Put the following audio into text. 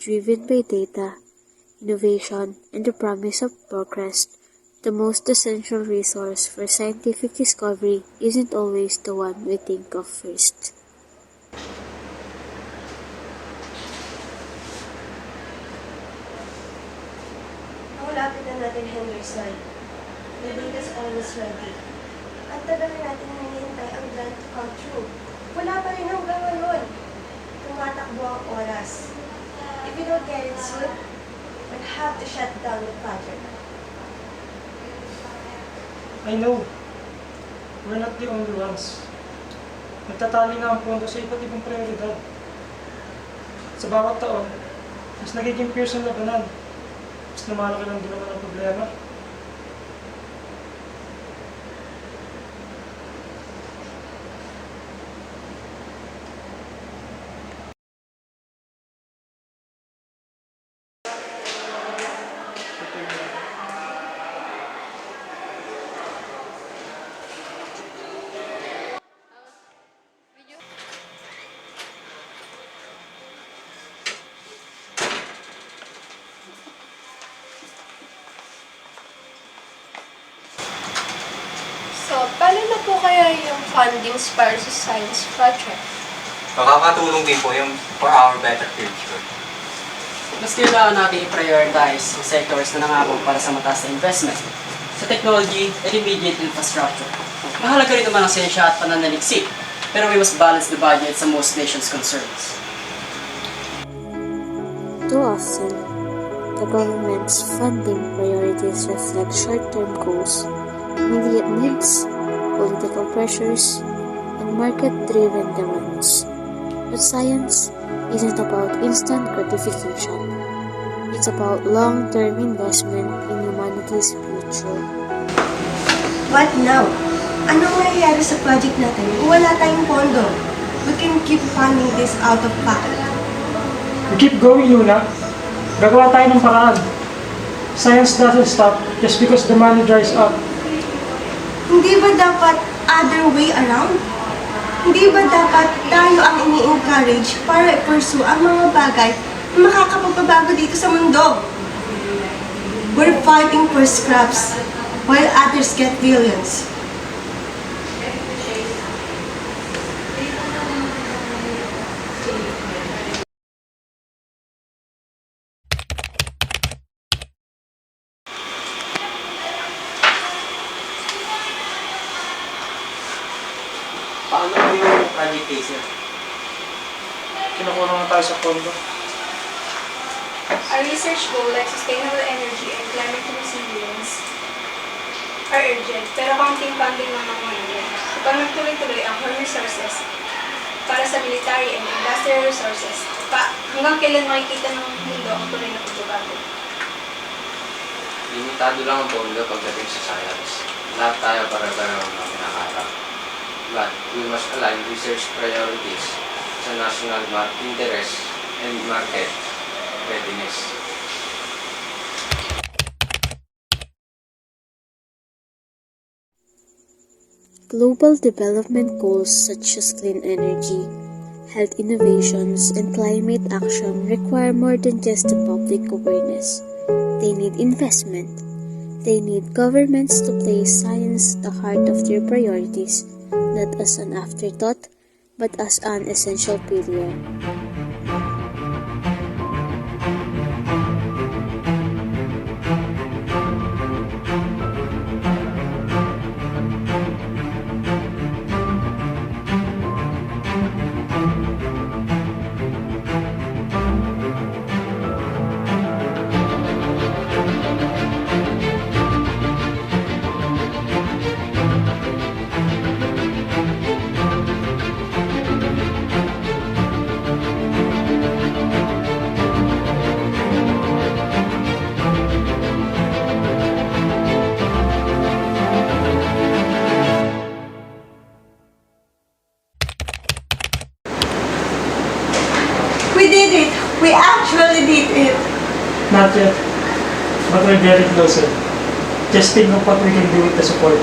driven by data, innovation, and the promise of progress, the most essential resource for scientific discovery isn't always the one we think of first. Ang lapit na natin, Henderson. The date is almost ready. At tagal na natin hinihintay ang grant to come true. Wala pa rin hanggang ngayon. Tumatakbo ang oras. If we don't get it soon, we'll have to shut down the project. I know. We're not the only ones. Nagtatali nga ang pondo sa iba't ibang prioridad. Sa bawat taon, mas nagiging fierce ang labanan. Mas lumalaki lang din naman ang problema. So, paano na po kaya yung fundings para sa science project? Makakatulong din po yung for our better future. Mas kailangan natin i-prioritize ang sectors na nangabog para sa mataas na investment sa technology and immediate infrastructure. Mahalaga rin naman ang siyensya at pananaliksik, pero we must balance the budget sa most nations' concerns. Too often, the government's funding priorities reflect short-term goals, immediate needs, political pressures, and market-driven demands. But science isn't about instant gratification. It's about long-term investment in humanity's future. What now? Anong nangyayari sa project natin kung wala tayong pondo? We can keep funding this out of pocket. We keep going, Luna. Gagawa tayo ng paraan. Science doesn't stop just because the money dries up. Hindi ba dapat other way around? Hindi ba dapat tayo ang ini-encourage para i-pursue ang mga bagay na makakapagpabago dito sa mundo? We're fighting for scraps while others get billions. Paano po yung project caser? Kinukuha na tayo sa pondo. Our research goal like sustainable energy and climate resilience are urgent, pero counting funding ng mga ngayon. Upang magtuloy-tuloy ang core resources para sa military and industrial resources, hanggang kailan makikita ng mundo ang tuloy na pagbabago. Limitado lang ang pondo pagdating sa science. Lahat tayo para-pareho na pinakaharap. But we must align research priorities sa national interest and market readiness. Global development goals such as clean energy, health innovations, and climate action require more than just the public awareness. They need investment. They need governments to place science at the heart of their priorities, not as an afterthought, but as an essential pillar. We did it! We actually did it! Not yet, but we're getting closer. Just think of what we can do with the support.